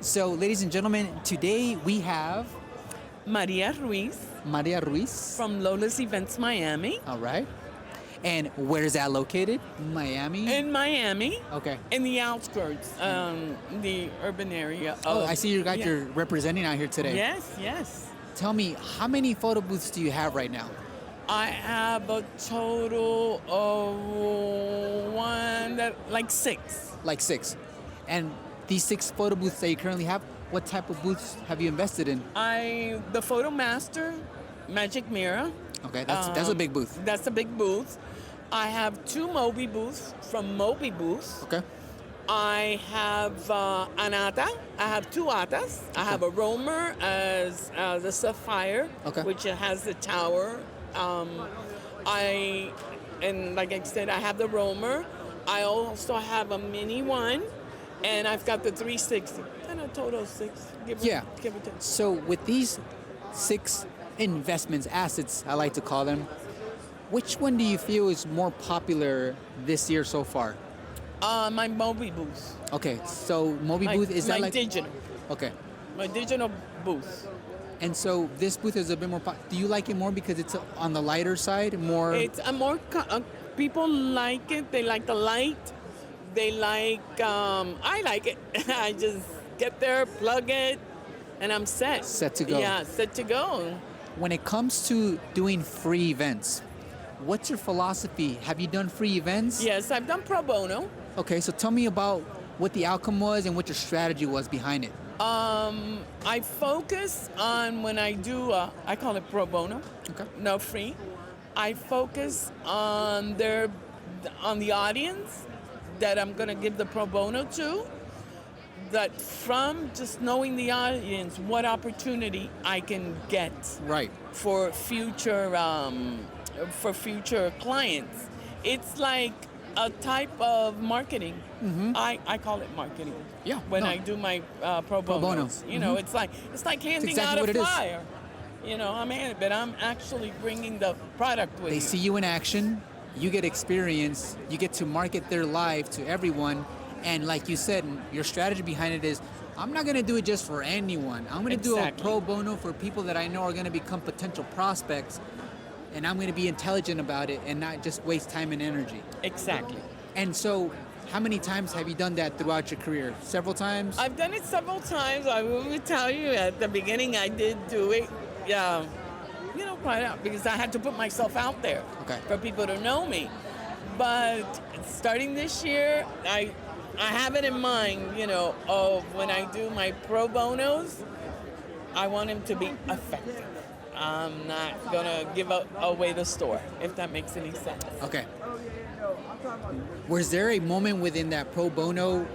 So, ladies and gentlemen, today we have Maria Ruiz Maria Ruiz. from Lola's Events Miami. All right. And where is that located? Miami? In Miami, Okay. in the outskirts, the urban area. Oh, I see you got yeah. your representing out here today. Yes, yes. Tell me, how many photo booths do you have right now? I have a total of six. Like 6. And these 6 photo booths that you currently have, what type of booths have you invested in? The Photo Master, Magic Mirror. Okay, that's a big booth. That's a big booth. I have 2 Moby booths from Moby Booths. Okay. I have an ATA. I have 2 ATAs. I have a Roamer as the Sapphire, Okay. which has the tower. And like I said, I have the Roamer. I also have a mini one, and I've got the 360. And a total of 6. Give or take. So with these 6 investments, assets, I like to call them, which one do you feel is more popular this year so far? My Moby booth. Okay, so Moby booth, is that my like... digital. Okay. My digital booth. And so this booth is a bit more... Do you like it more because it's on the lighter side? More... It's a more... people like it. They like the light. They like... I like it. I just get there, plug it, and I'm set. Set to go. Yeah, set to go. When it comes to doing free events, what's your philosophy? Have you done free events? Yes, I've done pro bono. Okay, so tell me about what the outcome was and what your strategy was behind it. I focus on when I do, I call it pro bono. Okay. No free. I focus on the audience that I'm going to give the pro bono to. That from just knowing the audience, what opportunity I can get Right. for future clients. It's like a type of marketing. Mm-hmm. I call it marketing. Yeah. When I do my pro bono. bonos, you know, it's like handing exactly out what a it is. flyer. You know, but I'm actually bringing the product with They me. see you in action, you get experience, you get to market their life to everyone. And like you said, your strategy behind it is, I'm not going to do it just for anyone. I'm going to do a pro bono for people that I know are going to become potential prospects. And I'm going to be intelligent about it and not just waste time and energy. Exactly. And so, how many times have you done that throughout your career? Several times? I've done it several times. I will tell you, at the beginning I did do it. Yeah, you know, quite out because I had to put myself out there for people to know me. But starting this year, I have it in mind, you know, of when I do my pro bonos, I want them to be effective. I'm not gonna give away the store, if that makes any sense. Okay. Was there a moment within that pro bono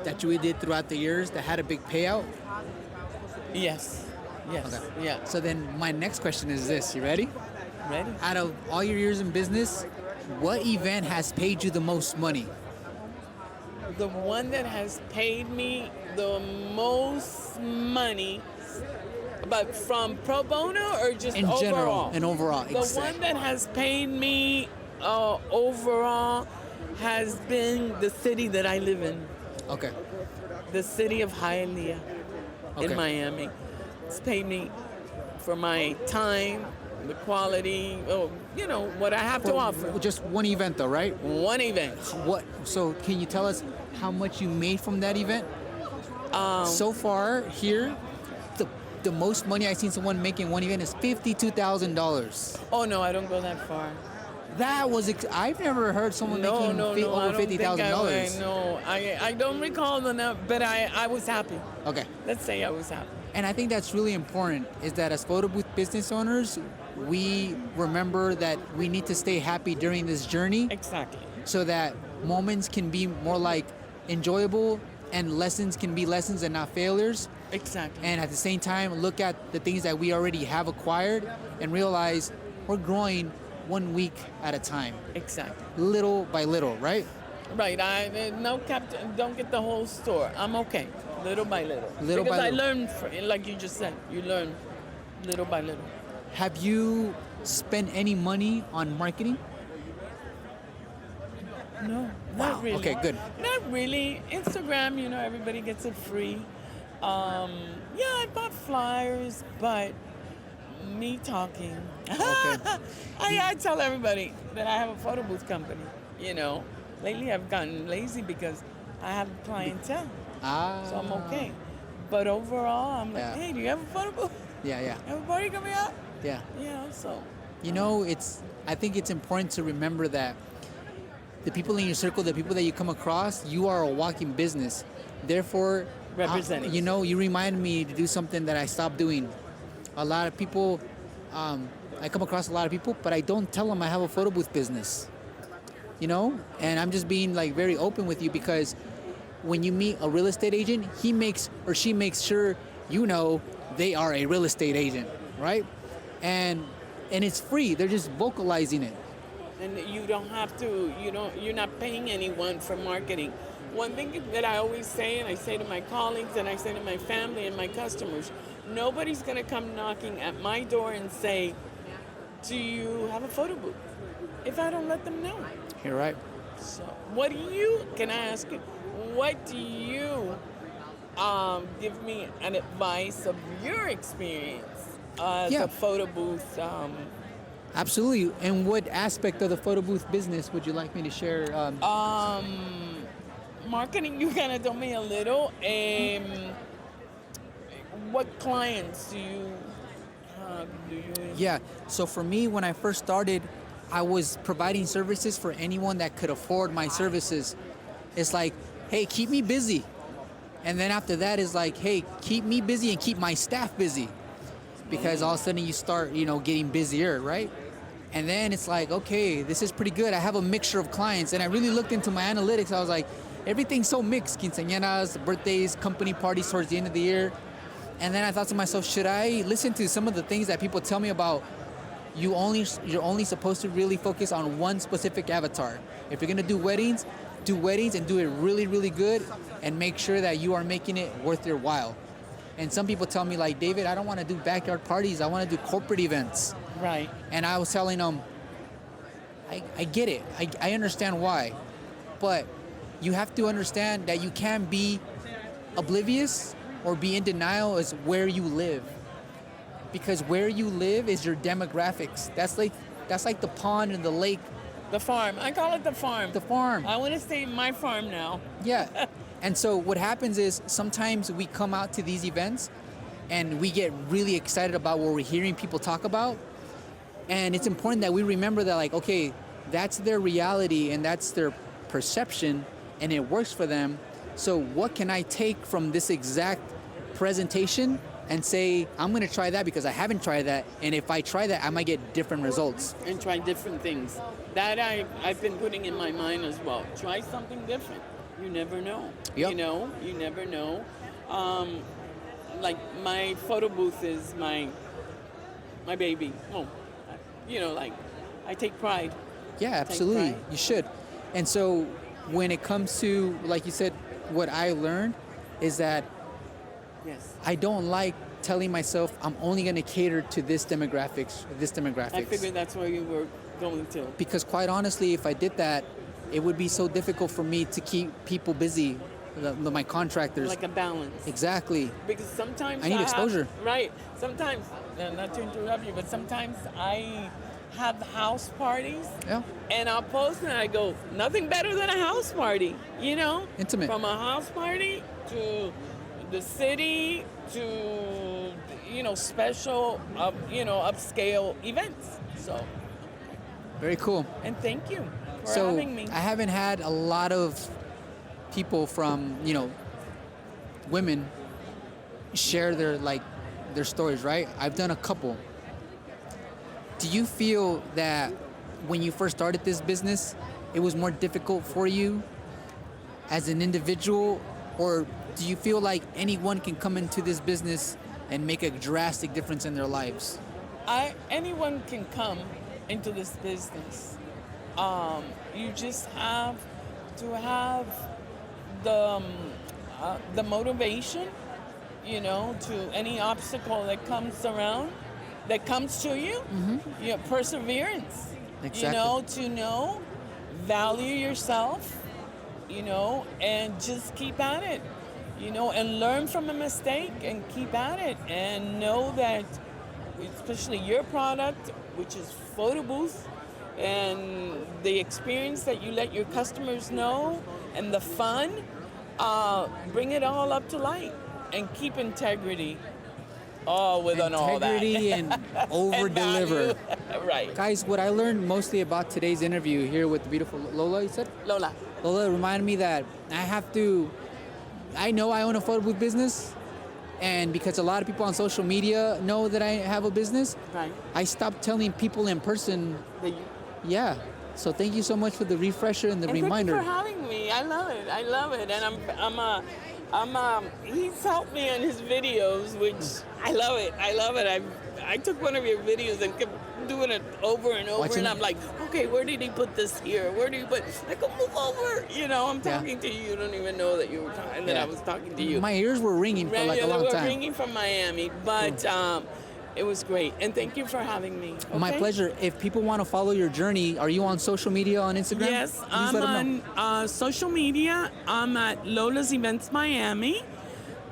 that you did throughout the years that had a big payout? Yes. Yes. Okay. Yeah. So then my next question is this. You ready? Ready? Out of all your years in business, what event has paid you the most money? The one that has paid me the most money, but from pro bono or just in overall? General, in overall. The one that has paid me overall has been the city that I live in. Okay. The city of Hialeah in Miami. It's paid me for my time, the quality, you know, what I have to offer. Just one event though, right? One event. What? So can you tell us how much you made from that event? So far here, the most money I've seen someone make in one event is $52,000. Oh no, I don't go that far. That was I've never heard someone making over $50,000. No, I don't recall the number, but I was happy. Okay. Let's say I was happy. And I think that's really important, is that as photo booth business owners, we remember that we need to stay happy during this journey. Exactly. So that moments can be more like enjoyable and lessons can be lessons and not failures. Exactly. And at the same time, look at the things that we already have acquired and realize we're growing 1 week at a time. Exactly. Little by little, right? Right. Don't get the whole store. I'm okay. Little by little. Because I learned, like you just said, you learn little by little. Have you spent any money on marketing? No, not really. Okay, good. Not really. Instagram, you know, everybody gets it free. Yeah, I bought flyers, but me talking. Okay. I tell everybody that I have a photo booth company. You know, lately I've gotten lazy because I have clientele, so I'm okay. But overall, I'm like, Yeah. hey, do you have a photo booth? Yeah. Have a party coming up? Yeah. You know, so. You know, I think it's important to remember that the people in your circle, the people that you come across, you are a walking business. Therefore, Representing. you know, you remind me to do something that I stopped doing. A lot of people, I come across a lot of people, but I don't tell them I have a photo booth business. You know, and I'm just being like very open with you, because when you meet a real estate agent, he makes or she makes sure you know they are a real estate agent, right? And it's free. They're just vocalizing it. And you don't have to, you're not paying anyone for marketing. One thing that I always say, and I say to my colleagues, and I say to my family and my customers, nobody's going to come knocking at my door and say, do you have a photo booth? If I don't let them know. You're right. So can I ask you, what do you give me an advice of your experience as a photo booth? Absolutely. And what aspect of the photo booth business would you like me to share? Marketing, you kind of told me a little. What clients do you have? Yeah. So for me, when I first started, I was providing services for anyone that could afford my services. It's like, hey, keep me busy. And then after that is like, hey, keep me busy and keep my staff busy. Because all of a sudden you start, getting busier, right? And then it's like, okay, this is pretty good. I have a mixture of clients. And I really looked into my analytics. I was like, everything's so mixed. Quinceañeras, birthdays, company parties towards the end of the year. And then I thought to myself, should I listen to some of the things that people tell me about? You're only supposed to really focus on one specific avatar. If you're gonna do weddings and do it really, really good, and make sure that you are making it worth your while. And some people tell me like, David, I don't want to do backyard parties. I want to do corporate events. Right. And I was telling them, I get it. I understand why. But you have to understand that you can't be oblivious or be in denial as where you live. Because where you live is your demographics. That's like the pond and the lake. The farm. I call it the farm. The farm. I want to stay in my farm now. Yeah. And so what happens is sometimes we come out to these events and we get really excited about what we're hearing people talk about. And it's important that we remember that, like, okay, that's their reality and that's their perception and it works for them. So what can I take from this exact presentation and say, I'm going to try that because I haven't tried that. And if I try that, I might get different results. And try different things. That I've been putting in my mind as well. Try something different. You never know. Yep. You never know. Like my photo booth is my baby. Oh, like I take pride. Yeah, absolutely. You should. And so when it comes to, like you said, what I learned is that I don't like telling myself I'm only going to cater to this demographics. I figured that's where you were going to. Because quite honestly, if I did that, it would be so difficult for me to keep people busy, my contractors. Like a balance. Exactly. Because sometimes I need exposure. Right. Sometimes, not to interrupt you, but sometimes I have house parties. Yeah. And I'll post and I go, nothing better than a house party, Intimate. From a house party to the city to, special, upscale events. So. Very cool. And thank you for having me. I haven't had a lot of people from, women share their stories, right? I've done a couple. Do you feel that when you first started this business, it was more difficult for you as an individual, or do you feel like anyone can come into this business and make a drastic difference in their lives? Anyone can come into this business. You just have to have the motivation, to any obstacle that comes around, that comes to you. Mm-hmm. Perseverance. Exactly. Value yourself, and just keep at it. and learn from a mistake and keep at it, and know that, especially your product, which is photo booth, and the experience that you let your customers know, and the fun, bring it all up to light, and keep integrity. All within all that. Integrity and over-deliver. Right. Guys, what I learned mostly about today's interview here with the beautiful Lola, you said? Lola. Lola reminded me that I know I own a photo booth business, and because a lot of people on social media know that I have a business, right, I stopped telling people in person. Yeah. So thank you so much for the refresher and the reminder. Thank you for having me. I love it. And he's helped me on his videos, which I love it. I took one of your videos and kept doing it over and over, and I'm like, okay, where did he put this here? Where did he put? I go, move over. I'm talking to you. You don't even know that you were talking. That I was talking to you. My ears were ringing for like a long time. They were ringing from Miami, but it was great. And thank you for having me. Okay? My pleasure. If people want to follow your journey, are you on social media on Instagram? Yes, I'm on social media. I'm at Lola's Events Miami.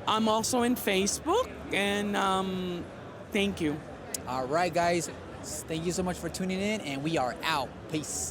I'm also in Facebook, and thank you. All right, guys. Thank you so much for tuning in, and we are out. Peace.